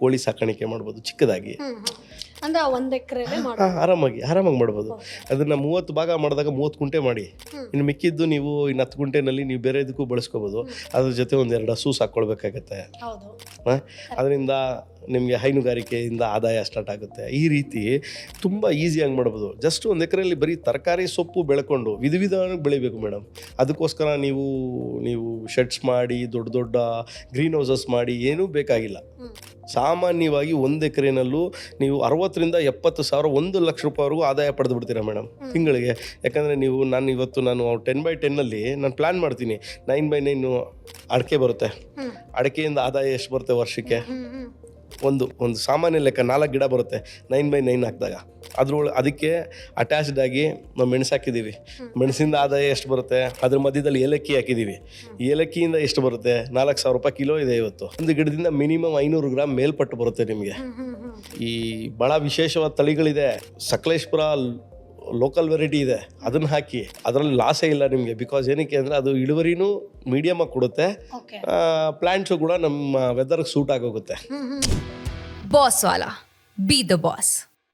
ಕೋಳಿ ಸಾಕಾಣಿಕೆ ಮಾಡ್ಬೋದು ಚಿಕ್ಕದಾಗಿ. ಅಂದ್ರೆ 1 ಎಕರೆನೇ ಆರಾಮಾಗಿ ಮಾಡ್ಬೋದು. ಅದನ್ನು 30 ಭಾಗ ಮಾಡಿದಾಗ 30 ಗುಂಟೆ ಮಾಡಿ, ಇನ್ನು ಮಿಕ್ಕಿದ್ದು ನೀವು ಇನ್ನು 10 ಗುಂಟೆನಲ್ಲಿ ನೀವು ಬೇರೆ ಇದಕ್ಕೂ ಬಳಸ್ಕೋಬೋದು. ಅದ್ರ ಜೊತೆ 1-2 ಹಸು ಸಾಕ್ಕೊಳ್ಬೇಕಾಗತ್ತೆ. ಅದರಿಂದ ನಿಮಗೆ ಹೈನುಗಾರಿಕೆಯಿಂದ ಆದಾಯ ಸ್ಟಾರ್ಟ್ ಆಗುತ್ತೆ. ಈ ರೀತಿ ತುಂಬ ಈಸಿಯಾಗಿ ಮಾಡ್ಬೋದು. ಜಸ್ಟ್ 1 ಎಕರೆಯಲ್ಲಿ ಬರೀ ತರಕಾರಿ ಸೊಪ್ಪು ಬೆಳ್ಕೊಂಡು ವಿಧವಾಗಿ ಬೆಳಿಬೇಕು ಮೇಡಮ್. ಅದಕ್ಕೋಸ್ಕರ ನೀವು ಶೆಡ್ಸ್ ಮಾಡಿ ದೊಡ್ಡ ಗ್ರೀನ್ ಹೌಸಸ್ ಮಾಡಿ ಏನೂ ಬೇಕಾಗಿಲ್ಲ. ಸಾಮಾನ್ಯವಾಗಿ 1 ಎಕರೆನಲ್ಲೂ ನೀವು 60,000 ರಿಂದ 70,000 1 ಲಕ್ಷ ರೂಪಾಯಿವರೆಗೂ ಆದಾಯ ಪಡೆದು ಬಿಡ್ತೀರಾ ಮೇಡಮ್ ತಿಂಗಳಿಗೆ. ಯಾಕಂದರೆ ನಾನು ಇವತ್ತು 10/10ನಲ್ಲಿ ನಾನು ಪ್ಲ್ಯಾನ್ ಮಾಡ್ತೀನಿ. 9/9 ಅಡಿಕೆ ಬರುತ್ತೆ. ಅಡಿಕೆಯಿಂದ ಆದಾಯ ಎಷ್ಟು ಬರುತ್ತೆ ವರ್ಷಕ್ಕೆ? ಒಂದು ಸಾಮಾನ್ಯ ಲೆಕ್ಕ 4 ಗಿಡ ಬರುತ್ತೆ 9/9 ಹಾಕಿದಾಗ. ಅದಕ್ಕೆ ಅಟ್ಯಾಚ್ಡ್ ಆಗಿ ನಾವು ಮೆಣಸು ಹಾಕಿದ್ದೀವಿ. ಮೆಣಸಿಂದ ಆದಾಯ ಎಷ್ಟು ಬರುತ್ತೆ? ಅದ್ರ ಮಧ್ಯದಲ್ಲಿ ಏಲಕ್ಕಿ ಹಾಕಿದ್ದೀವಿ. ಏಲಕ್ಕಿಯಿಂದ ಎಷ್ಟು ಬರುತ್ತೆ? 4,000 ರೂಪಾಯಿ ಕಿಲೋ ಇದೆ ಇವತ್ತು. ಒಂದು ಗಿಡದಿಂದ ಮಿನಿಮಮ್ 500 ಗ್ರಾಮ್ ಮೇಲ್ಪಟ್ಟು ಬರುತ್ತೆ ನಿಮಗೆ. ಈ ಭಾಳ ವಿಶೇಷವಾದ ತಳಿಗಳಿದೆ. ಸಕಲೇಶ್ಪುರ ಲೋಕಲ್ ವೆರೈಟಿ ಇದೆ, ಅದನ್ನು ಹಾಕಿ. ಅದರಲ್ಲಿ ಲಾಸೇ ಇಲ್ಲ ನಿಮಗೆ. ಬಿಕಾಸ್ ಏನಕ್ಕೆ ಅಂದರೆ ಅದು ಇಳುವರಿನೂ ಮೀಡಿಯಮಾಗಿ ಕೊಡುತ್ತೆ. ಪ್ಲ್ಯಾಂಟ್ಸು ಕೂಡ ನಮ್ಮ ವೆದರ್ಗೆ ಸೂಟ್ ಆಗೋಗುತ್ತೆ. Boss Vala, B the boss.